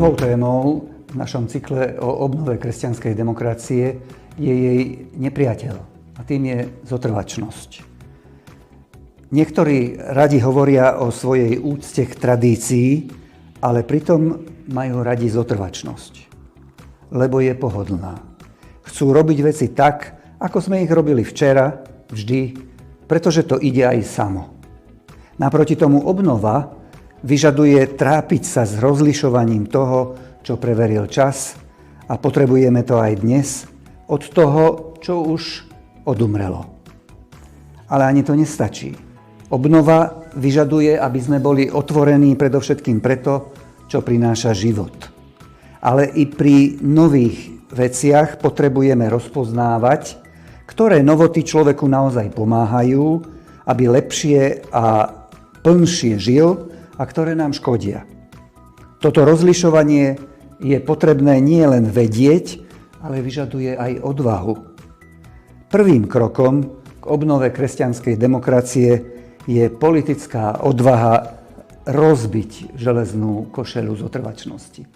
Prvou témou v našom cykle o obnove kresťanskej demokracie je jej nepriateľ, a tým je zotrvačnosť. Niektorí radi hovoria o svojej úcte k tradícii, ale pritom majú radi zotrvačnosť, lebo je pohodlná. Chcú robiť veci tak, ako sme ich robili včera, vždy, pretože to ide aj samo. Naproti tomu obnova vyžaduje trápiť sa s rozlišovaním toho, čo preveril čas, a potrebujeme to aj dnes, od toho, čo už odumrelo. Ale ani to nestačí. Obnova vyžaduje, aby sme boli otvorení predovšetkým preto, čo prináša život. Ale i pri nových veciach potrebujeme rozpoznávať, ktoré novoty človeku naozaj pomáhajú, aby lepšie a plnšie žil, a ktoré nám škodia. Toto rozlišovanie je potrebné nie len vedieť, ale vyžaduje aj odvahu. Prvým krokom k obnove kresťanskej demokracie je politická odvaha rozbiť železnú košeľu zotrvačnosti.